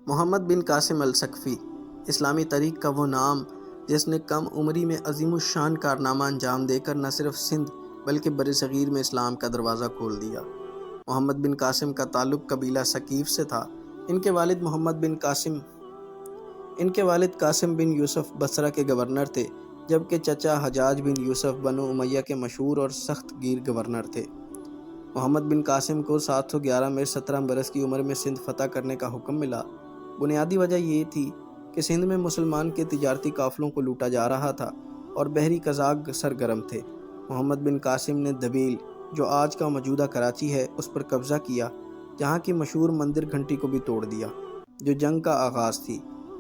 محمد بن قاسم الثقفی اسلامی تاریخ کا وہ نام جس نے کم عمری میں عظیم الشان کارنامہ انجام دے کر نہ صرف سندھ بلکہ برصغیر میں اسلام کا دروازہ کھول دیا۔ محمد بن قاسم کا تعلق قبیلہ ثقیف سے تھا۔ ان کے والد قاسم بن یوسف بصرہ کے گورنر تھے، جبکہ چچا حجاج بن یوسف بنو امیہ کے مشہور اور سخت گیر گورنر تھے۔ محمد بن قاسم کو 711 میں 17 برس کی عمر میں سندھ فتح کرنے کا حکم ملا۔ بنیادی وجہ یہ تھی کہ سندھ میں مسلمان کے تجارتی قافلوں کو لوٹا جا رہا تھا اور بحری قزاق سرگرم تھے۔ محمد بن قاسم نے دبیل، جو آج کا موجودہ کراچی ہے، اس پر قبضہ کیا، جہاں کی مشہور مندر گھنٹی کو بھی توڑ دیا، جو جنگ کا آغاز تھی۔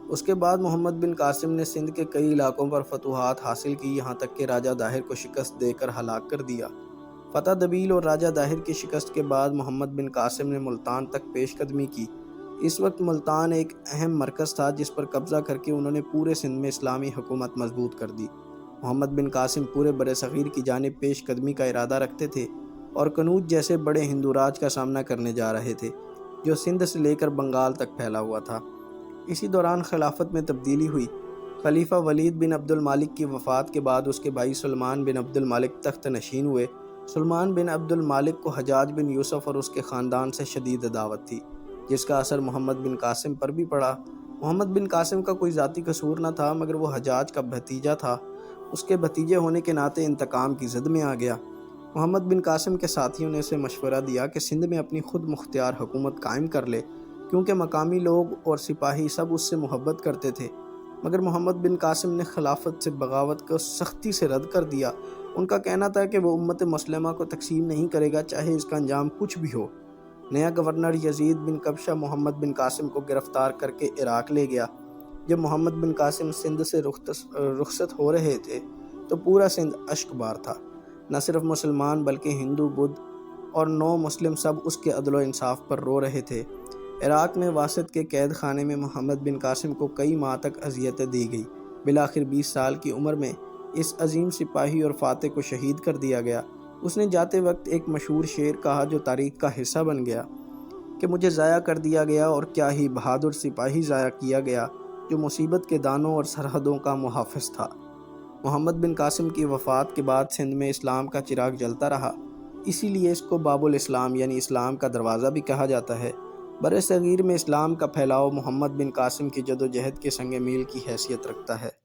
اس کے بعد محمد بن قاسم نے سندھ کے کئی علاقوں پر فتوحات حاصل کی، یہاں تک کہ راجہ داہر کو شکست دے کر ہلاک کر دیا۔ فتح دبیل اور راجہ داہر کی شکست کے بعد محمد بن قاسم نے ملتان تک پیش قدمی کی۔ اس وقت ملتان ایک اہم مرکز تھا جس پر قبضہ کر کے انہوں نے پورے سندھ میں اسلامی حکومت مضبوط کر دی۔ محمد بن قاسم پورے برصغیر کی جانب پیش قدمی کا ارادہ رکھتے تھے اور قنوج جیسے بڑے ہندو راج کا سامنا کرنے جا رہے تھے، جو سندھ سے لے کر بنگال تک پھیلا ہوا تھا۔ اسی دوران خلافت میں تبدیلی ہوئی۔ خلیفہ ولید بن عبد المالک کی وفات کے بعد اس کے بھائی سلمان بن عبد المالک تخت نشین ہوئے۔ سلمان بن عبد المالک کو حجاج بن یوسف اور اس کے خاندان سے شدید عداوت تھی، جس کا اثر محمد بن قاسم پر بھی پڑا۔ محمد بن قاسم کا کوئی ذاتی قصور نہ تھا، مگر وہ حجاج کا بھتیجا تھا۔ اس کے بھتیجے ہونے کے ناطے انتقام کی زد میں آ گیا۔ محمد بن قاسم کے ساتھیوں نے اسے مشورہ دیا کہ سندھ میں اپنی خود مختار حکومت قائم کر لے، کیونکہ مقامی لوگ اور سپاہی سب اس سے محبت کرتے تھے۔ مگر محمد بن قاسم نے خلافت سے بغاوت کو سختی سے رد کر دیا۔ ان کا کہنا تھا کہ وہ امت مسلمہ کو تقسیم نہیں کرے گا، چاہے اس کا انجام کچھ بھی ہو۔ نیا گورنر یزید بن کبشہ محمد بن قاسم کو گرفتار کر کے عراق لے گیا۔ جب محمد بن قاسم سندھ سے رخصت ہو رہے تھے تو پورا سندھ اشک بار تھا۔ نہ صرف مسلمان بلکہ ہندو، بدھ اور نو مسلم سب اس کے عدل و انصاف پر رو رہے تھے۔ عراق میں واسط کے قید خانے میں محمد بن قاسم کو کئی ماہ تک اذیتیں دی گئی۔ بالآخر 20 سال کی عمر میں اس عظیم سپاہی اور فاتح کو شہید کر دیا گیا۔ اس نے جاتے وقت ایک مشہور شعر کہا جو تاریخ کا حصہ بن گیا کہ مجھے ضائع کر دیا گیا اور کیا ہی بہادر سپاہی ضائع کیا گیا، جو مصیبت کے دانوں اور سرحدوں کا محافظ تھا۔ محمد بن قاسم کی وفات کے بعد سندھ میں اسلام کا چراغ جلتا رہا، اسی لیے اس کو باب الاسلام یعنی اسلام کا دروازہ بھی کہا جاتا ہے۔ برصغیر میں اسلام کا پھیلاؤ محمد بن قاسم کی جدوجہد کے سنگ میل کی حیثیت رکھتا ہے۔